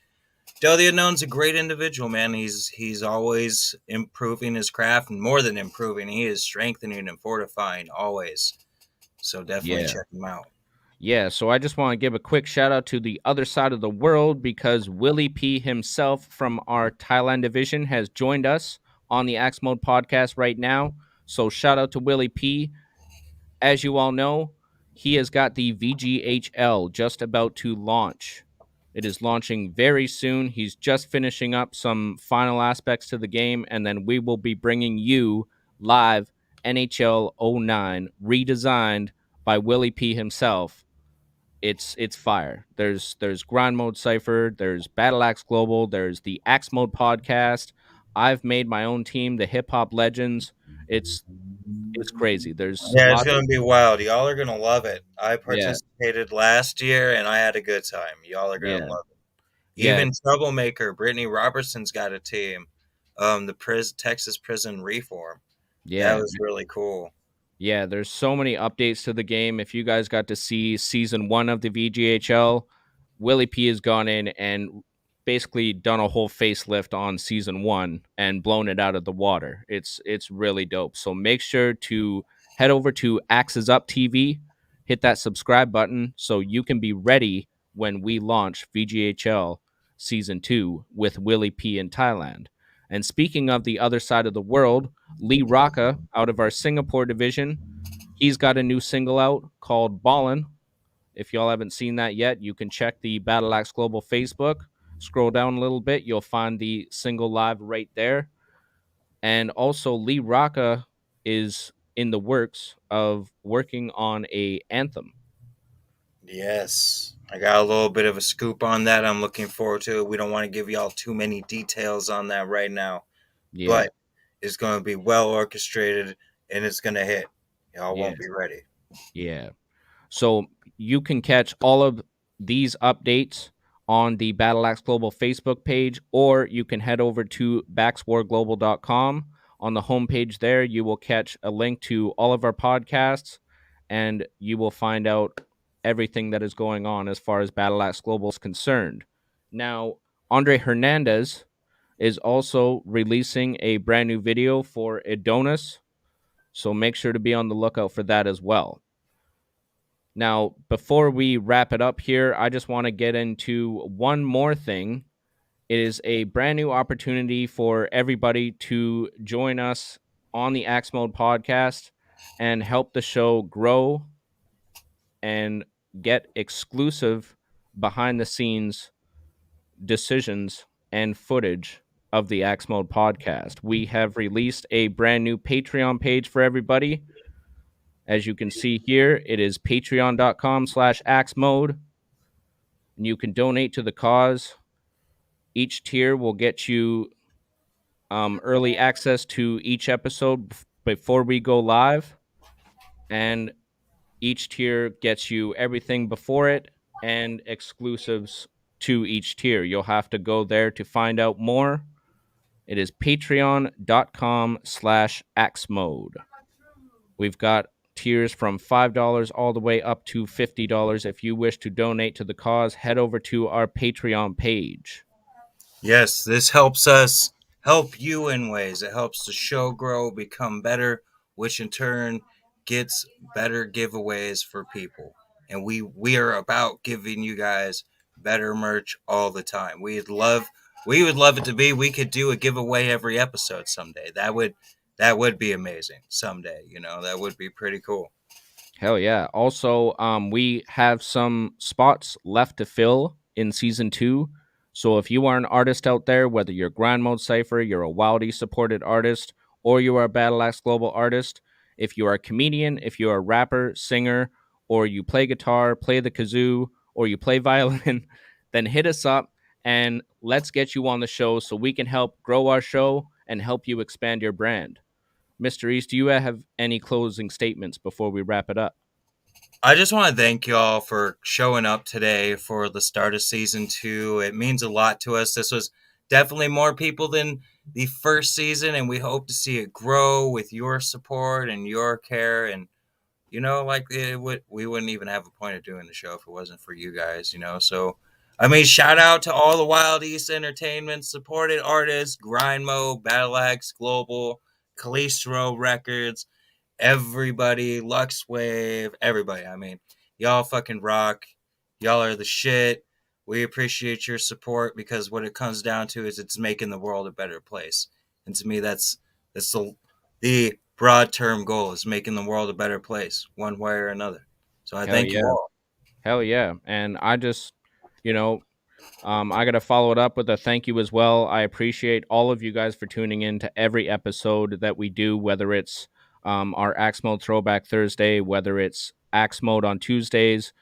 Doe the Unknown's a great individual, man. He's always improving his craft, and more than improving, he is strengthening and fortifying always. So definitely check him out. Yeah, so I just want to give a quick shout out to the other side of the world because Willie P himself from our Thailand division has joined us on the Axe Mode podcast right now. So shout out to Willie P. As you all know, he has got the VGHL just about to launch. It is launching very soon. He's just finishing up some final aspects to the game, and then we will be bringing you live NHL 09 redesigned by Willie P himself. It's fire. There's Grind Mode Cypher, there's Battleaxe Global, there's the Axe Mode podcast. I've made my own team, the Hip Hop Legends. It's crazy. There's It's gonna be wild. Y'all are gonna love it. I Yeah. participated last year and I had a good time. Y'all are gonna love it. Even Troublemaker, Brittany Robertson's got a team. The Texas Prison Reform. Yeah. That was really cool. Yeah, there's so many updates to the game. If you guys got to see season 1 of the VGHL, Willie P has gone in and basically done a whole facelift on season 1 and blown it out of the water. It's really dope. So make sure to head over to Axes Up TV, hit that subscribe button so you can be ready when we launch VGHL season 2 with Willie P in Thailand. And speaking of the other side of the world, Lee Rocca out of our Singapore division, he's got a new single out called Ballin'. If y'all haven't seen that yet, you can check the Battleaxe Global Facebook. Scroll down a little bit, you'll find the single live right there. And also, Lee Rocca is in the works of working on a anthem. Yes. I got a little bit of a scoop on that. I'm looking forward to it. We don't want to give y'all too many details on that right now. Yeah. But it's going to be well orchestrated and it's going to hit. Y'all won't be ready. Yeah. So you can catch all of these updates on the Battleaxe Global Facebook page, or you can head over to baxwarglobal.com. On the homepage there, you will catch a link to all of our podcasts, and you will find out everything that is going on as far as Battleaxe Global is concerned. Now, Andre Hernandez is also releasing a brand new video for Adonis, so make sure to be on the lookout for that as well. Now, before we wrap it up here, I just want to get into one more thing. It is a brand new opportunity for everybody to join us on the Axe Mode podcast and help the show grow and get exclusive behind the scenes decisions and footage of the Axe Mode podcast. We have released a brand new Patreon page for everybody. As you can see here, it is patreon.com/axemode. And you can donate to the cause. Each tier will get you early access to each episode before we go live. And each tier gets you everything before it and exclusives to each tier. You'll have to go there to find out more. It is patreon.com/axemode. We've got tiers from $5 all the way up to $50. If you wish to donate to the cause, head over to our Patreon page. Yes, this helps us help you in ways. It helps the show grow, become better, which in turn gets better giveaways for people. And we are about giving you guys better merch all the time. We would love it to be we could do a giveaway every episode someday. That would be amazing someday, that would be pretty cool. Hell yeah. Also, we have some spots left to fill in season 2. So if you are an artist out there, whether you're Grind Mode Cypher, you're a Wildy supported artist, or you are a Battleaxe Global artist, if you are a comedian, if you are a rapper, singer, or you play guitar, play the kazoo, or you play violin, then hit us up and let's get you on the show so we can help grow our show and help you expand your brand. Mr. East, do you have any closing statements before we wrap it up? I just want to thank y'all for showing up today for the start of season 2. It means a lot to us. This was definitely more people than the first season, and we hope to see it grow with your support and your care. And like we wouldn't even have a point of doing the show if it wasn't for you guys. So I mean, shout out to all the Wild East Entertainment supported artists: Grind Mode, Battleaxe Global, Calistro Records, everybody, Lux Wave, everybody. I mean, y'all fucking rock. Y'all are the shit. We appreciate your support because what it comes down to is it's making the world a better place. And to me, that's the broad term goal, is making the world a better place one way or another. So I Hell thank you yeah. all. Hell yeah. And I just, you know, I got to follow it up with a thank you as well. I appreciate all of you guys for tuning in to every episode that we do, whether it's our Axe Mode Throwback Thursday, whether it's Axe Mode on Tuesdays,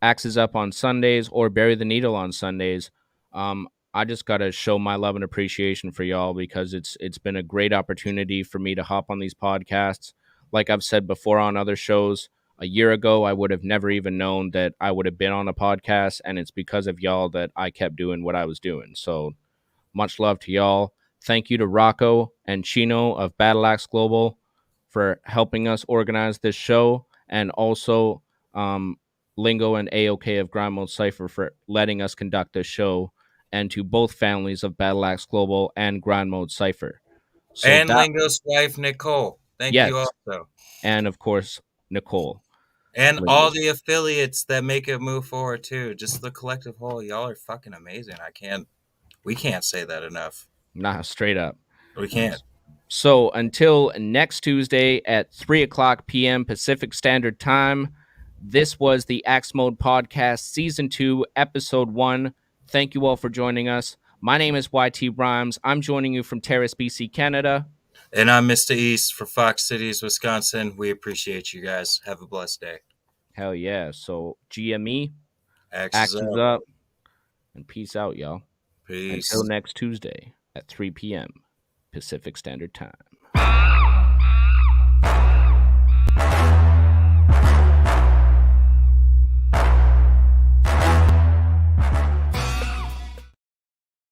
Axes Up on Sundays, or Bury the Needle on Sundays. I just gotta show my love and appreciation for y'all because it's been a great opportunity for me to hop on these podcasts. Like I've said before on other shows, a year ago I would have never even known that I would have been on a podcast, and it's because of y'all that I kept doing what I was doing. So much love to y'all. Thank you to Rocco and Chino of Battleaxe Global for helping us organize this show, and also Lingo and AOK of Grind Mode Cypher for letting us conduct this show, and to both families of Battleaxe Global and Grind Mode Cypher. So And that, Lingo's wife, Nicole. Thank you yes, also. and of course Nicole And all Lingo. the affiliates that make it move forward too. Just the collective whole. Y'all are fucking amazing. We can't say that enough. Nah, straight up. We can't. So until next Tuesday at 3:00 p.m. Pacific Standard Time, this was the Axe Mode Podcast, Season 2, Episode 1. Thank you all for joining us. My name is YT RhYmZ. I'm joining you from Terrace, BC, Canada. And I'm Mr. East for Fox Cities, Wisconsin. We appreciate you guys. Have a blessed day. Hell yeah. So GME, Axes Axes up. up, and peace out, y'all. Peace. Until next Tuesday at 3 p.m. Pacific Standard Time.